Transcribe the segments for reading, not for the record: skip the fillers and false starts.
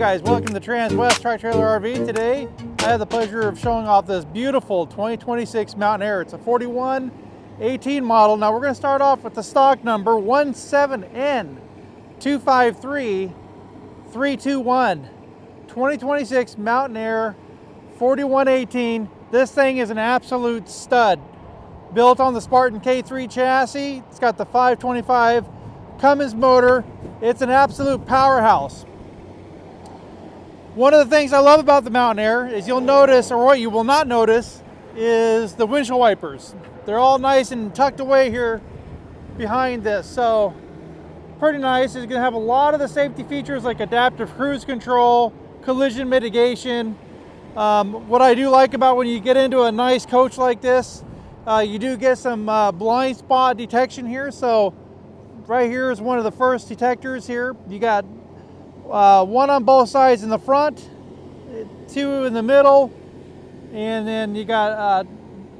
guys, welcome to Transwest Truck Trailer RV. Today I have the pleasure of showing off this beautiful 2026 Mountain Aire. It's a 4118 model. Now we're going to start off with the stock number 17N253321. 2026 Mountain Aire 4118. This thing is an absolute stud. Built on the Spartan K3 chassis. It's got the 525 Cummins motor. It's an absolute powerhouse. One of the things I love about the Mountain Aire is you'll notice, or what you will not notice, is the windshield wipers. They're all nice and tucked away here behind this. So pretty nice. It's going to have a lot of the safety features like adaptive cruise control, collision mitigation. What I do like about when you get into a nice coach like this, you do get some blind spot detection here. So right here is one of the first detectors here. You got one on both sides in the front, two in the middle, and then you got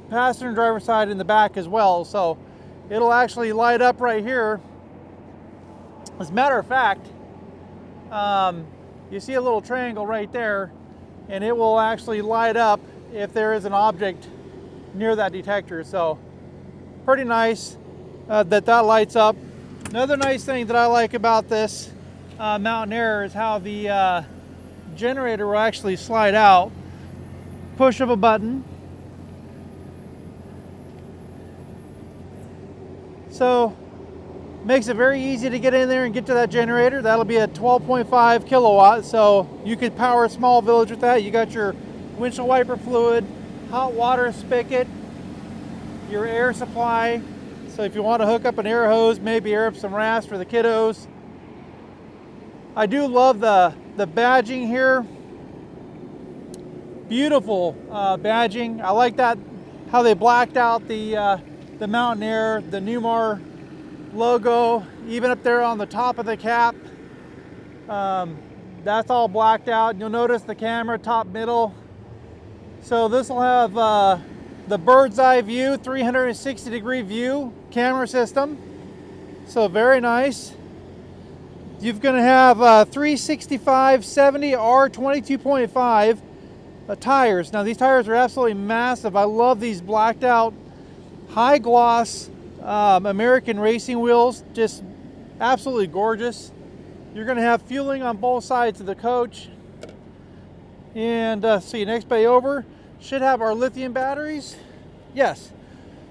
passenger and driver side in the back as well. So it'll actually light up right here. As a matter of fact, you see a little triangle right there, and it will actually light up if there is an object near that detector. So pretty nice that lights up. Another nice thing that I like about this Mountain Aire is how the generator will actually slide out. Push of a button. So makes it very easy to get in there and get to that generator. That'll be a 12.5 kilowatt, so you could power a small village with that. You got your windshield wiper fluid, hot water spigot, your air supply. So if you want to hook up an air hose, maybe air up some rafts for the kiddos. I do love the badging here. Beautiful badging. I like that, how they blacked out the Mountain Aire, the Newmar logo, even up there on the top of the cap. That's all blacked out. You'll notice the camera top middle. So this will have the bird's eye view, 360-degree view camera system. So very nice. You're going to have 365/70 R22.5 tires. Now these tires are absolutely massive. I love these blacked out high gloss American racing wheels. Just absolutely gorgeous. You're going to have fueling on both sides of the coach. And see, next bay over should have our lithium batteries. Yes.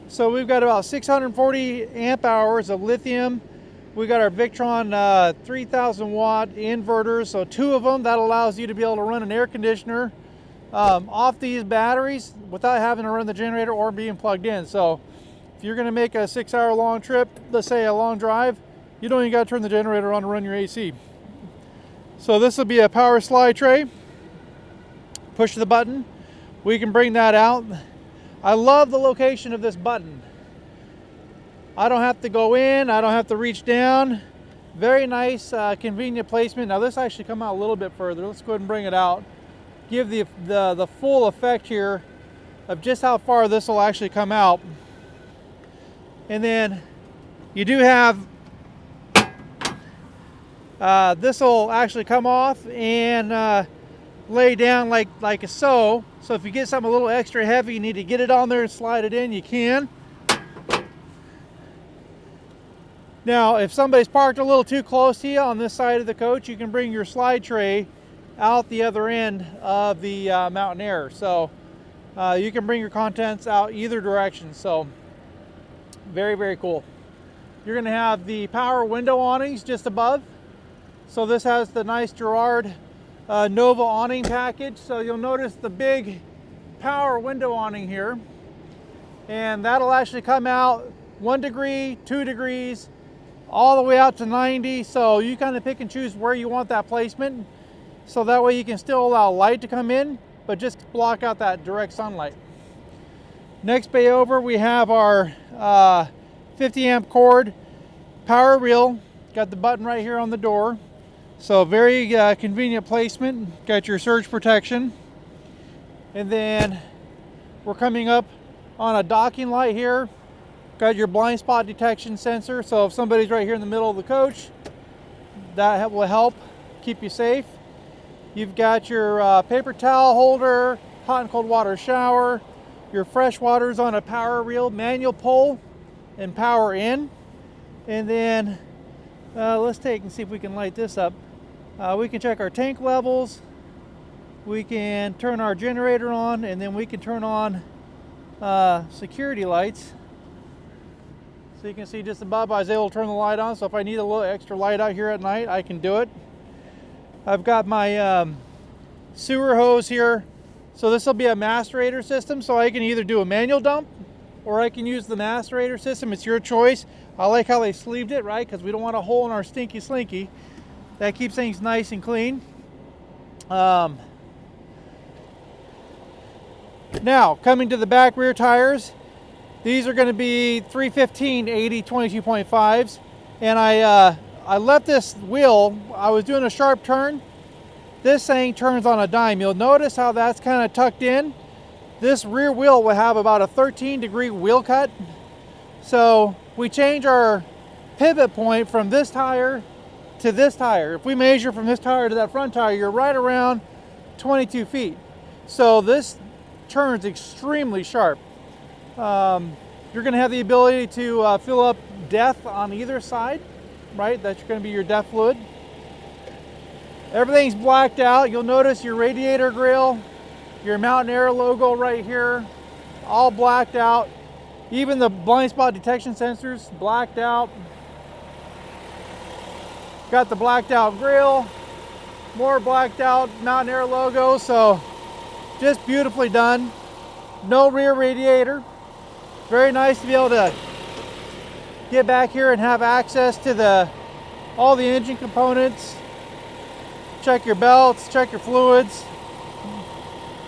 So we've got about 640 amp hours of lithium. We got our Victron 3000 watt inverters, so two of them. That allows you to be able to run an air conditioner off these batteries without having to run the generator or being plugged in. So if you're going to make a 6-hour long trip, let's say a long drive, you don't even got to turn the generator on to run your AC. So this will be a power slide tray. Push the button. We can bring that out. I love the location of this button. I don't have to go in, I don't have to reach down. Very nice, convenient placement. Now this actually come out a little bit further. Let's go ahead and bring it out. Give the full effect here of just how far this will actually come out. And then you do have, this will actually come off and lay down like so. So if you get something a little extra heavy, you need to get it on there and slide it in, you can. Now, if somebody's parked a little too close to you on this side of the coach, you can bring your slide tray out the other end of the Mountain Aire. So you can bring your contents out either direction. So very, very cool. You're going to have the power window awnings just above. So this has the nice Girard Nova awning package. So you'll notice the big power window awning here. And that'll actually come out 1 degree, 2 degrees, all the way out to 90. So you kind of pick and choose where you want that placement. So that way you can still allow light to come in, but just block out that direct sunlight. Next bay over, we have our 50 amp cord power reel. Got the button right here on the door. So very convenient placement. Got your surge protection. And then we're coming up on a docking light here. Got your blind spot detection sensor, so if somebody's right here in the middle of the coach, that will help keep you safe. You've got your paper towel holder, hot and cold water shower, your fresh water's on a power reel, manual pull and power in. And then let's take and see if we can light this up. We can check our tank levels. We can turn our generator on, and then we can turn on security lights. So you can see just above, I was able to turn the light on. So if I need a little extra light out here at night, I can do it. I've got my sewer hose here. So this will be a macerator system. So I can either do a manual dump or I can use the macerator system. It's your choice. I like how they sleeved it, right? Because we don't want a hole in our stinky slinky. That keeps things nice and clean. Now, coming to the back rear tires, these are going to be 315/80 22.5s, and I left this wheel. I was doing a sharp turn. This thing turns on a dime. You'll notice how that's kind of tucked in. This rear wheel will have about a 13-degree wheel cut. So we change our pivot point from this tire to this tire. If we measure from this tire to that front tire, you're right around 22 feet. So this turns extremely sharp. You're going to have the ability to fill up depth on either side, right? That's going to be your depth fluid. Everything's blacked out. You'll notice your radiator grill, your Mountain Aire logo right here, all blacked out. Even the blind spot detection sensors blacked out. Got the blacked out grill, more blacked out Mountain Aire logo. So just beautifully done. No rear radiator. Very nice to be able to get back here and have access to all the engine components. Check your belts, check your fluids.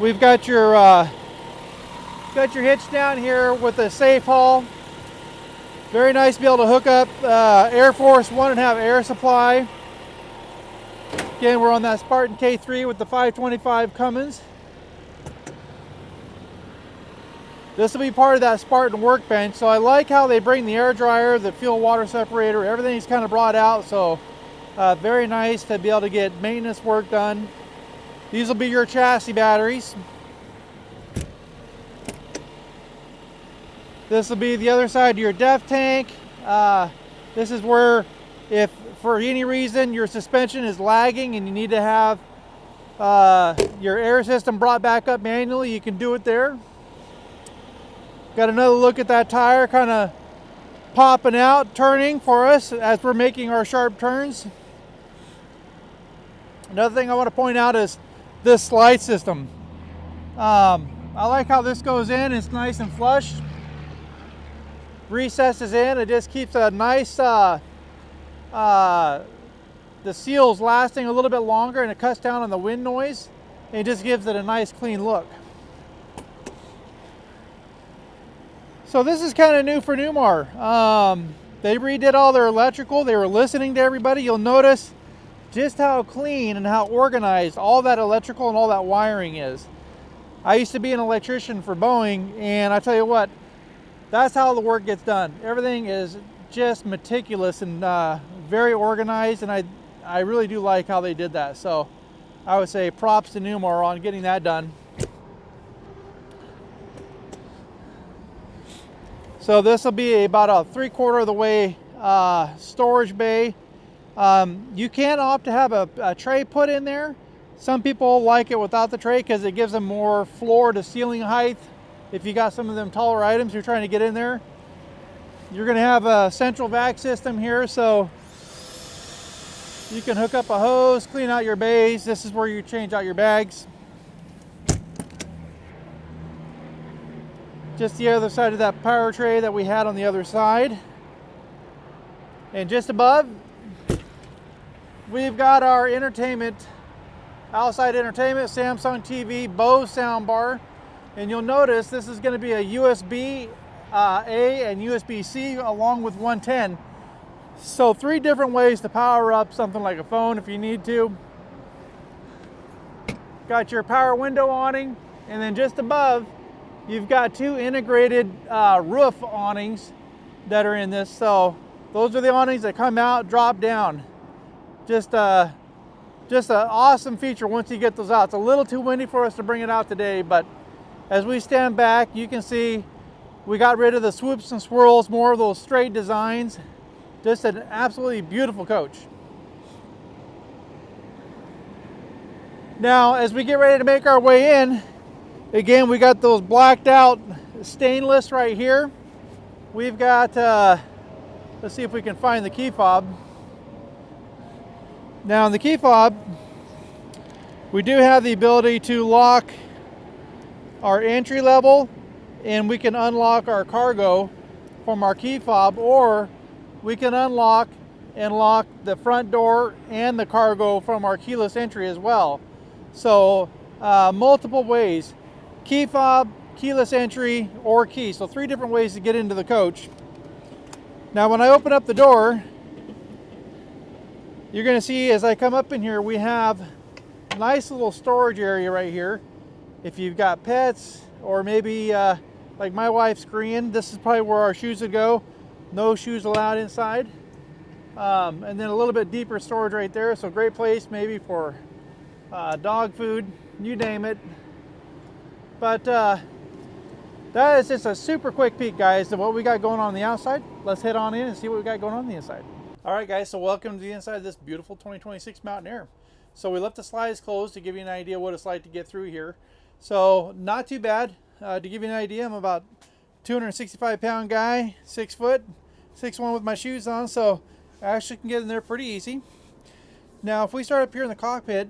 We've got your hitch down here with a safe haul. Very nice to be able to hook up Air Force One and have air supply. Again, we're on that Spartan K3 with the 525 Cummins. This will be part of that Spartan workbench. So I like how they bring the air dryer, the fuel water separator, everything's kind of brought out. So very nice to be able to get maintenance work done. These will be your chassis batteries. This will be the other side of your depth tank. This is where, if for any reason your suspension is lagging and you need to have your air system brought back up manually, you can do it there. Got another look at that tire kind of popping out, turning for us as we're making our sharp turns. Another thing I want to point out is this slide system. I like how this goes in. It's nice and flush. Recesses in. It just keeps a nice, the seals lasting a little bit longer, and it cuts down on the wind noise. And it just gives it a nice clean look. So this is kind of new for Newmar. They redid all their electrical. They were listening to everybody. You'll notice just how clean and how organized all that electrical and all that wiring is. I used to be an electrician for Boeing, and I tell you what, that's how the work gets done. Everything is just meticulous and very organized, and I really do like how they did that. So I would say props to Newmar on getting that done. So this will be about a 3/4 of the way storage bay. You can opt to have a tray put in there. Some people like it without the tray because it gives them more floor to ceiling height. If you got some of them taller items you're trying to get in there. You're going to have a central vac system here, so you can hook up a hose, clean out your bays. This is where you change out your bags. Just the other side of that power tray that we had on the other side. And just above, we've got our entertainment, outside entertainment, Samsung TV, Bose soundbar. And you'll notice this is going to be a USB A and USB C along with 110. So 3 different ways to power up something like a phone if you need to. Got your power window awning, and then just above, you've got 2 integrated roof awnings that are in this. So those are the awnings that come out, drop down. Just just an awesome feature once you get those out. It's a little too windy for us to bring it out today, but as we stand back, you can see we got rid of the swoops and swirls, more of those straight designs. Just an absolutely beautiful coach. Now, as we get ready to make our way in, again, we got those blacked out stainless right here. We've got, let's see if we can find the key fob. Now, in the key fob, we do have the ability to lock our entry level, and we can unlock our cargo from our key fob, or we can unlock and lock the front door and the cargo from our keyless entry as well. So multiple ways: key fob, keyless entry, or key. So 3 different ways to get into the coach. Now when I open up the door, you're going to see as I come up in here, we have a nice little storage area right here. If you've got pets, or maybe like my wife's Korean, this is probably where our shoes would go. No shoes allowed inside. And then a little bit deeper storage right there. So great place maybe for dog food, you name it. But that is just a super quick peek, guys, of what we got going on the outside. Let's head on in and see what we got going on the inside. All right, guys, so welcome to the inside of this beautiful 2026 Mountain Aire. So we left the slides closed to give you an idea what it's like to get through here. So not too bad. To give you an idea, I'm about 265-pound guy, 6 foot, 6'1" with my shoes on, so I actually can get in there pretty easy. Now, if we start up here in the cockpit,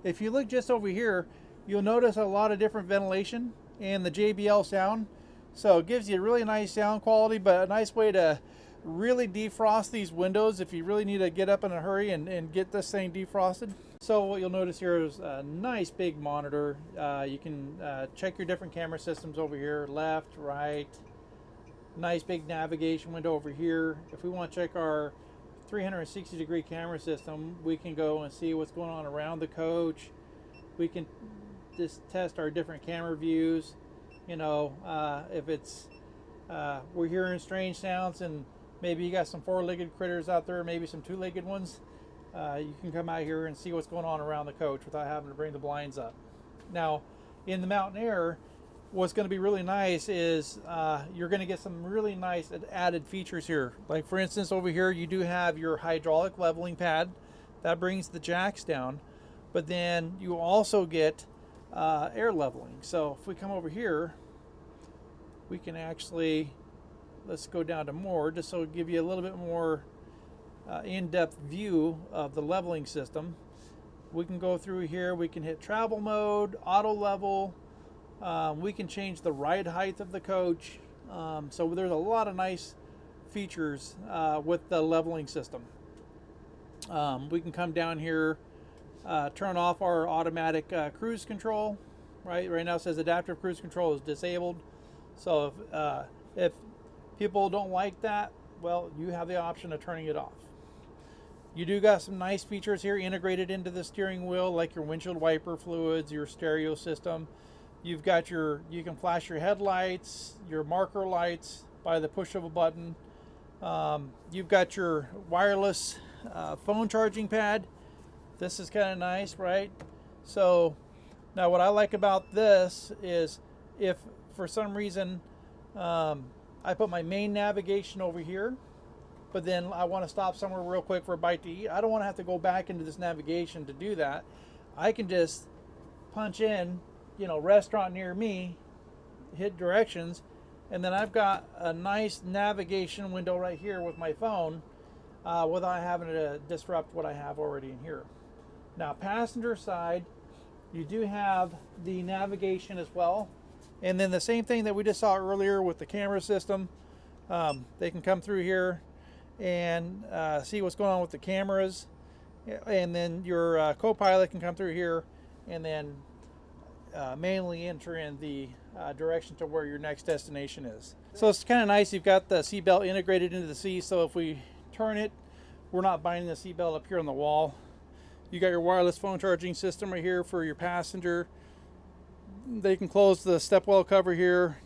if you look just over here, you'll notice a lot of different ventilation and the JBL sound. So it gives you a really nice sound quality, but a nice way to really defrost these windows if you really need to get up in a hurry and get this thing defrosted. So what you'll notice here is a nice big monitor. You can check your different camera systems over here, left, right. Nice big navigation window over here. If we want to check our 360-degree camera system, we can go and see what's going on around the coach. We can just test our different camera views. You know, if it's we're hearing strange sounds and maybe you got some 4-legged critters out there, maybe some 2-legged ones, you can come out here and see what's going on around the coach without having to bring the blinds up. Now, in the Mountain Aire, what's going to be really nice is you're going to get some really nice added features here. Like for instance, over here you do have your hydraulic leveling pad that brings the jacks down, but then you also get air leveling. So if we come over here, we can actually, let's go down to more, just so it'll give you a little bit more in-depth view of the leveling system. We can go through here, we can hit travel mode, auto level. We can change the ride height of the coach. So there's a lot of nice features with the leveling system. We can come down here, turn off our automatic cruise control. Right now it says adaptive cruise control is disabled. So if people don't like that, well, you have the option of turning it off. You do got some nice features here integrated into the steering wheel, like your windshield wiper fluids, your stereo system. You've got you can flash your headlights, your marker lights by the push of a button. You've got your wireless phone charging pad. This is kind of nice, right? So now what I like about this is if for some reason I put my main navigation over here, but then I want to stop somewhere real quick for a bite to eat, I don't want to have to go back into this navigation to do that. I can just punch in, you know, restaurant near me, hit directions, and then I've got a nice navigation window right here with my phone without having to disrupt what I have already in here. Now, passenger side, you do have the navigation as well, and then the same thing that we just saw earlier with the camera system. They can come through here and see what's going on with the cameras, and then your co-pilot can come through here and then manually enter in the direction to where your next destination is. So it's kind of nice. You've got the seatbelt integrated into the seat, so if we turn it, we're not binding the seatbelt up here on the wall. You got your wireless phone charging system right here for your passenger. They can close the stepwell cover here.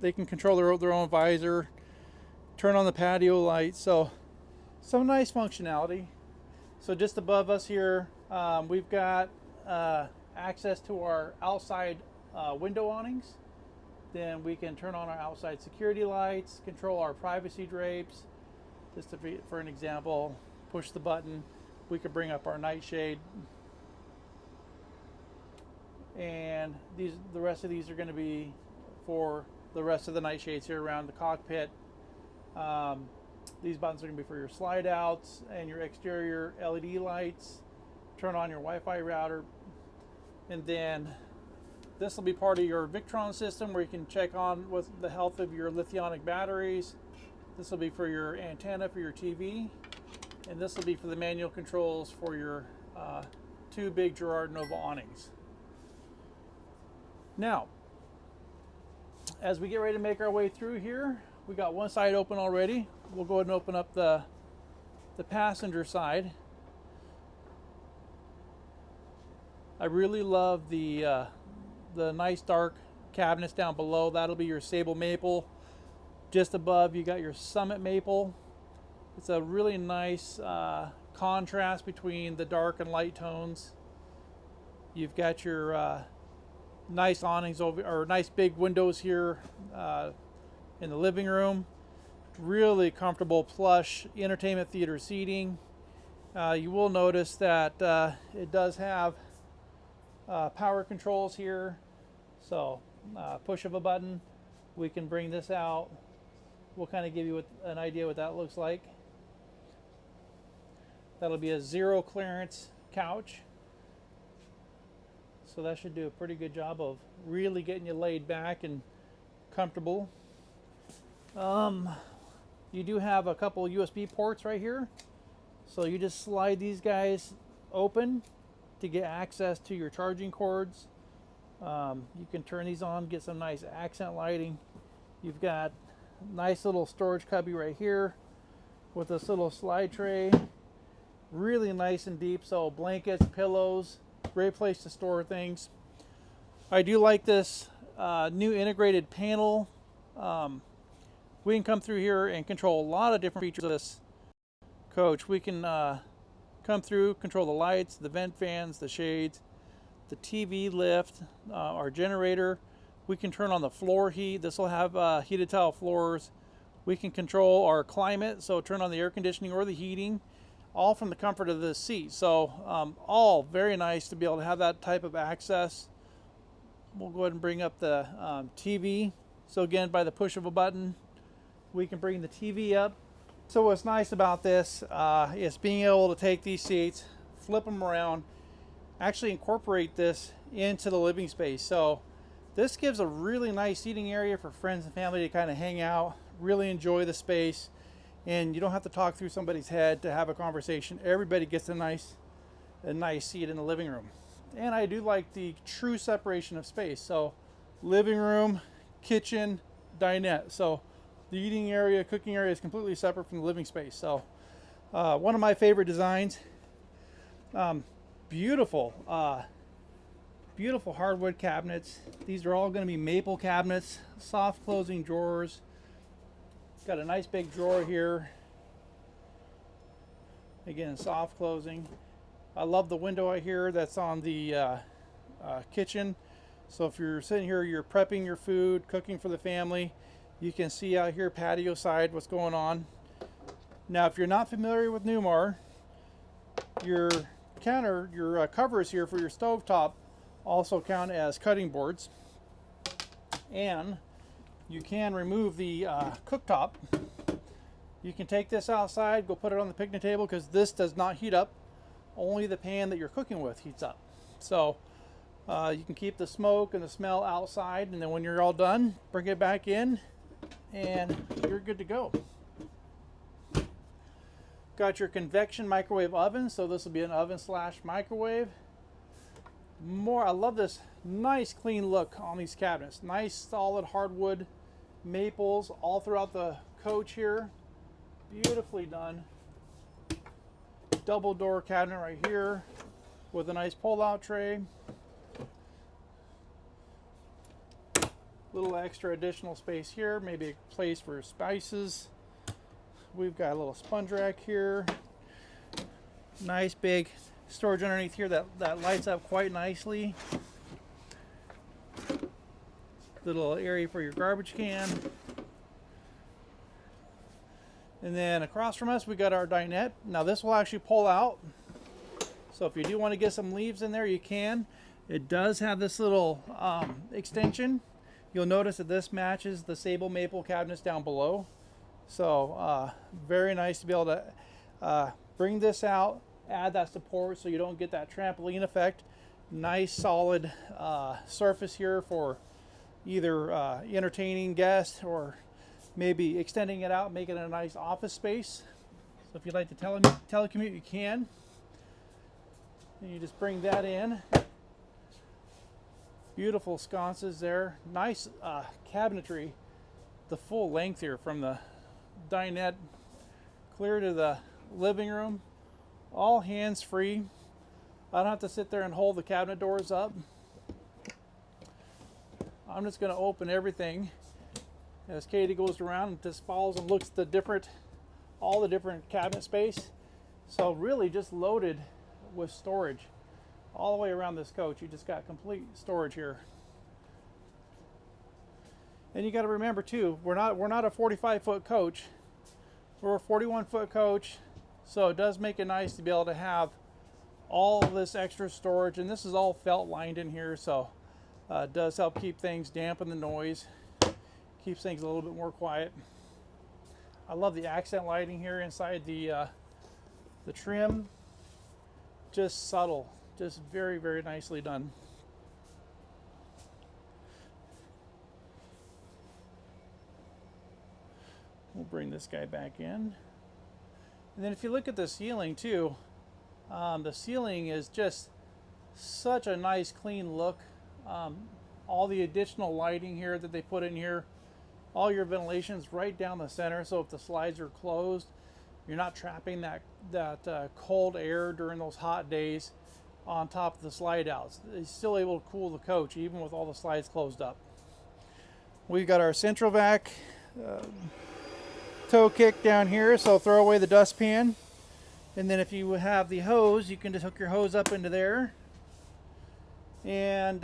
They can control their own visor, turn on the patio light. So some nice functionality. So just above us here, We've got access to our outside window awnings. Then we can turn on our outside security lights, control our privacy drapes. Just to be, for an example, push the button. We could bring up our nightshade. And the rest of these are going to be for the rest of the nightshades here around the cockpit. These buttons are going to be for your slide outs and your exterior LED lights. Turn on your Wi-Fi router. And then this will be part of your Victron system where you can check on with the health of your lithionic batteries. This will be for your antenna for your TV. And this will be for the manual controls for your two big Girard Nova awnings. Now, as we get ready to make our way through here, we got one side open already. We'll go ahead and open up the passenger side. I really love the nice dark cabinets down below. That'll be your sable maple. Just above, you got your summit maple. It's a really nice contrast between the dark and light tones. You've got your nice awnings over, or nice big windows here in the living room. Really comfortable plush entertainment theater seating. You will notice that it does have power controls here. So push of a button, we can bring this out. We'll kind of give you an idea what that looks like. That'll be a zero clearance couch. So that should do a pretty good job of really getting you laid back and comfortable. You do have a couple USB ports right here. So you just slide these guys open to get access to your charging cords. You can turn these on, get some nice accent lighting. You've got a nice little storage cubby right here with this little slide tray. Really nice and deep, so blankets, pillows, great place to store things. I do like this new integrated panel. We can come through here and control a lot of different features of this coach. We can come through, control the lights, the vent fans, the shades, the TV lift, our generator. We can turn on the floor heat. This will have heated tile floors. We can control our climate, so turn on the air conditioning or the heating, all from the comfort of this seat. So all very nice to be able to have that type of access. We'll go ahead and bring up the TV. So again, by the push of a button, we can bring the TV up. So what's nice about this is being able to take these seats, flip them around, actually incorporate this into the living space. So this gives a really nice seating area for friends and family to kind of hang out, really enjoy the space, and you don't have to talk through somebody's head to have a conversation. Everybody gets a nice seat in the living room. And I do like the true separation of space. So living room, kitchen, dinette. So the eating area, cooking area is completely separate from the living space. So one of my favorite designs. Beautiful hardwood cabinets. These are all going to be maple cabinets, soft closing drawers. Got a nice big drawer here. Again, soft closing. I love the window out here that's on the kitchen. So if you're sitting here, you're prepping your food, cooking for the family, you can see out here patio side what's going on. Now, if you're not familiar with Newmar, your covers here for your stovetop also count as cutting boards, and you can remove the cooktop. You can take this outside, go put it on the picnic table, because this does not heat up. Only the pan that you're cooking with heats up. So you can keep the smoke and the smell outside, and then when you're all done, bring it back in and you're good to go. Got your convection microwave oven, so this will be an oven slash microwave. I love this nice clean look on these cabinets. Nice solid hardwood maples all throughout the coach here. Beautifully done. Double door cabinet right here with a nice pull out tray. Little extra additional space here, maybe a place for spices. We've got a little sponge rack here. Nice big storage underneath here that lights up quite nicely. Little area for your garbage can. And then across from us we got our dinette. Now this will actually pull out, so if you do want to get some leaves in there, you can. It does have this little extension. You'll notice that this matches the sable maple cabinets down below. So very nice to be able to bring this out, add that support so you don't get that trampoline effect. Nice solid surface here for either entertaining guests or maybe extending it out, making it a nice office space. So if you'd like to telecommute, you can. And you just bring that in. Beautiful sconces there. Nice cabinetry. The full length here from the dinette clear to the living room. All hands-free. I don't have to sit there and hold the cabinet doors up. I'm just going to open everything as Katie goes around and just follows and looks at all the different cabinet space. So really just loaded with storage all the way around this coach. You just got complete storage here. And you got to remember too, we're not a 45-foot coach. We're a 41-foot coach. So it does make it nice to be able to have all this extra storage, and this is all felt lined in here, so it does help keep things, dampen the noise, keeps things a little bit more quiet. I love the accent lighting here inside the trim. Just subtle, just very, very nicely done. We'll bring this guy back in. And then if you look at the ceiling too, the ceiling is just such a nice clean look. All the additional lighting here that they put in here, all your ventilation's right down the center, so if the slides are closed, you're not trapping that cold air during those hot days on top of the slide outs. It's still able to cool the coach even with all the slides closed up. We've got our central vac toe kick down here, so throw away the dustpan. And then if you have the hose, you can just hook your hose up into there. And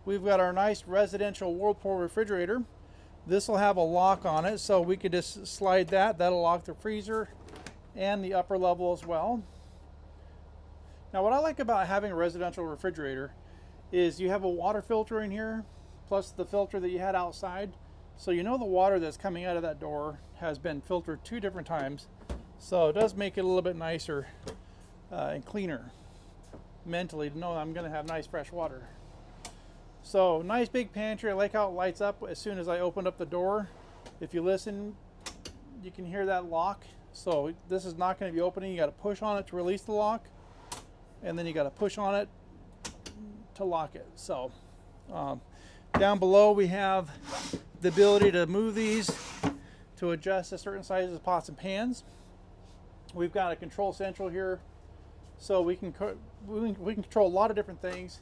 we've got our nice residential Whirlpool refrigerator. This will have a lock on it, so we could just slide that. That'll lock the freezer and the upper level as well. Now what I like about having a residential refrigerator is you have a water filter in here, plus the filter that you had outside. So you know the water that's coming out of that door has been filtered 2 different times. So it does make it a little bit nicer and cleaner mentally to know I'm going to have nice fresh water. So nice big pantry. I like how it lights up as soon as I open up the door. If you listen, you can hear that lock. So this is not going to be opening. You got to push on it to release the lock, and then you got to push on it to lock it. So down below we have the ability to move these to adjust to certain sizes of pots and pans. We've got a control central here, so we can control a lot of different things.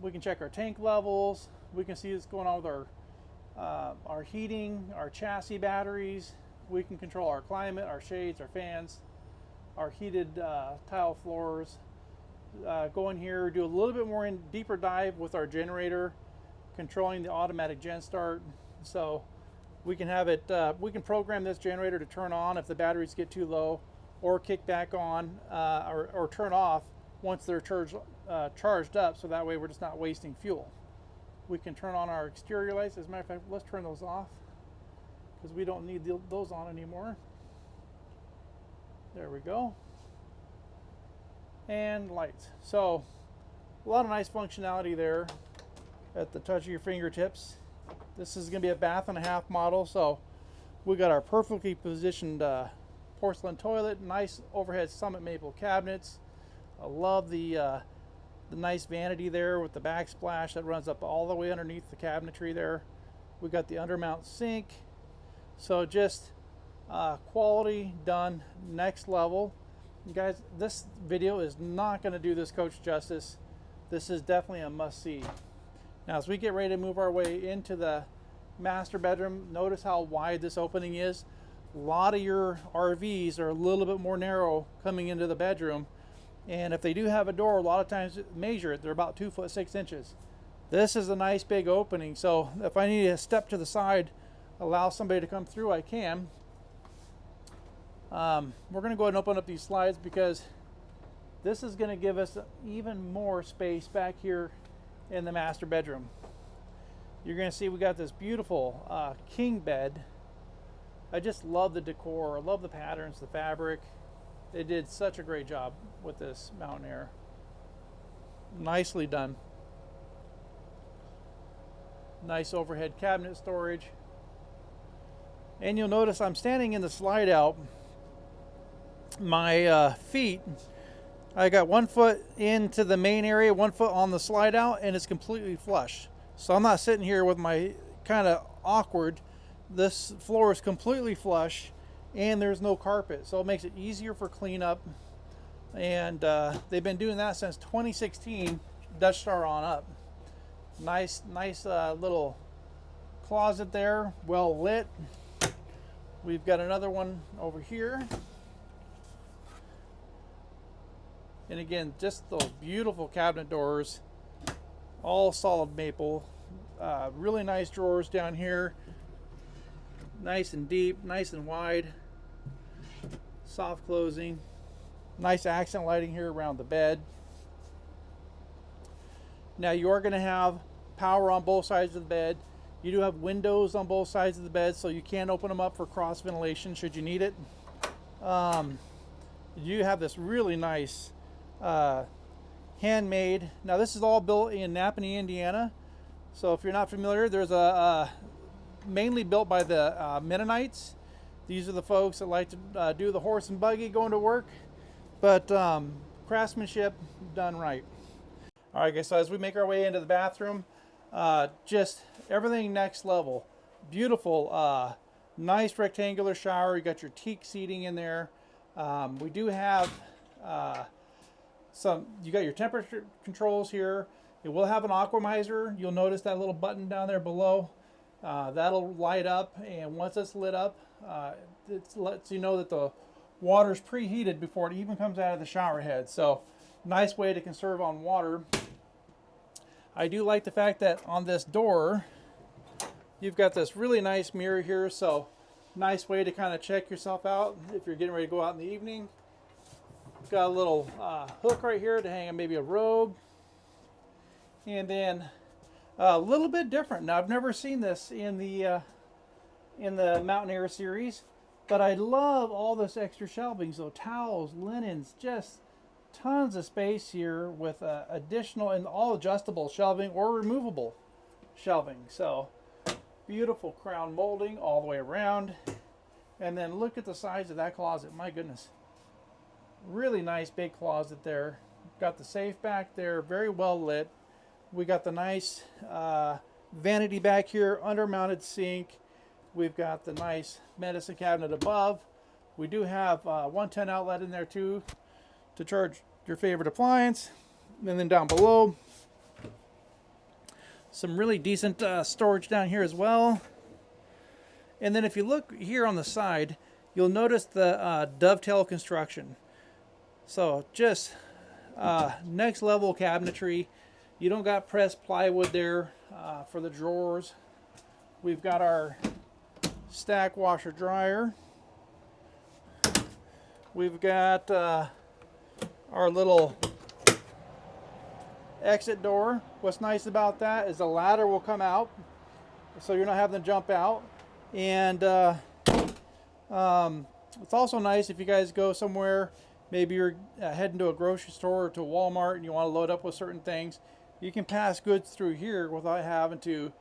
We can check our tank levels. We can see what's going on with our heating, our chassis batteries. We can control our climate, our shades, our fans, our heated tile floors. Go in here, do a little bit more deeper dive with our generator, controlling the automatic gen start. So we can have it, we can program this generator to turn on if the batteries get too low, or kick back on, or turn off once they're charged up, so that way we're just not wasting fuel. We can turn on our exterior lights. As a matter of fact, let's turn those off because we don't need those on anymore. There we go. And lights. So a lot of nice functionality there at the touch of your fingertips. This is going to be a bath-and-a-half model, so we got our perfectly positioned porcelain toilet, nice overhead summit maple cabinets. I love the nice vanity there with the backsplash that runs up all the way underneath the cabinetry there. We got the undermount sink. So just quality done, next level. You guys, this video is not going to do this coach justice. This is definitely a must-see. Now as we get ready to move our way into the master bedroom, notice how wide this opening is. A lot of your RVs are a little bit more narrow coming into the bedroom. And if they do have a door, a lot of times measure it, they're about 2 foot 6 inches. This is a nice big opening, so if I need to step to the side, allow somebody to come through, I can. We're going to go ahead and open up these slides because this is going to give us even more space back here in the master bedroom. You're going to see we got this beautiful king bed. I just love the decor, I love the patterns, the fabric. They did such a great job with this Mountain Aire. Nicely done. Nice overhead cabinet storage. And you'll notice I'm standing in the slide out. My feet, I got 1 foot into the main area, 1 foot on the slide out, and it's completely flush. So I'm not sitting here with my kind of awkward. This floor is completely flush and there's no carpet, so it makes it easier for cleanup. And they've been doing that since 2016, Dutch Star on up. Nice little closet there, well lit. We've got another one over here. And again, just those beautiful cabinet doors, all solid maple. Really nice drawers down here. Nice and deep, nice and wide. Soft closing. Nice accent lighting here around the bed. Now you are going to have power on both sides of the bed. You do have windows on both sides of the bed, so you can open them up for cross ventilation should you need it. You have this really nice handmade. Now this is all built in Napanee, Indiana. So if you're not familiar, there's a mainly built by the Mennonites. These are the folks that like to do the horse and buggy going to work, but craftsmanship done right. All right guys, so as we make our way into the bathroom, just everything next level. Beautiful, nice rectangular shower. You got your teak seating in there. We do have you got your temperature controls here. It will have an aquamizer. You'll notice that little button down there below. That'll light up, and once it's lit up, it lets you know that the water's preheated before it even comes out of the shower head. So nice way to conserve on water. I do like the fact that on this door you've got this really nice mirror here, so nice way to kind of check yourself out if you're getting ready to go out in the evening. Got a little hook right here to hang maybe a robe. And then a little bit different. Now I've never seen this in the Mountain Aire series, but I love all this extra shelving. So towels, linens, just tons of space here with additional and all adjustable shelving or removable shelving. So beautiful crown molding all the way around. And then look at the size of that closet. My goodness. Really nice big closet there. Got the safe back there, very well lit. We got the nice vanity back here, under-mounted sink. We've got the nice medicine cabinet above. We do have 110 outlet in there too to charge your favorite appliance. And then down below, some really decent storage down here as well. And then if you look here on the side, you'll notice the dovetail construction. So just next level cabinetry. You don't got pressed plywood there for the drawers. We've got our stack washer dryer. We've got our little exit door. What's nice about that is the ladder will come out, so you're not having to jump out. And it's also nice if you guys go somewhere, maybe you're heading to a grocery store or to Walmart and you want to load up with certain things. You can pass goods through here without having to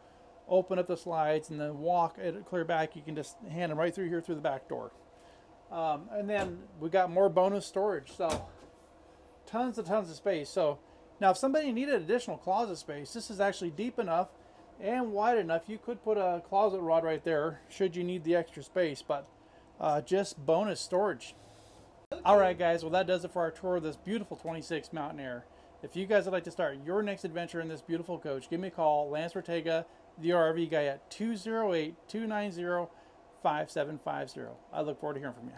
open up the slides and then walk it clear back. You can just hand them right through here through the back door. And then we got more bonus storage, so tons of space. So now if somebody needed additional closet space, this is actually deep enough and wide enough. You could put a closet rod right there should you need the extra space, but just bonus storage. All right guys, well that does it for our tour of this beautiful 26 Mountain Aire. If you guys would like to start your next adventure in this beautiful coach, give me a call, Lance Ortega, the RV guy, at 208-290-5750. I look forward to hearing from you.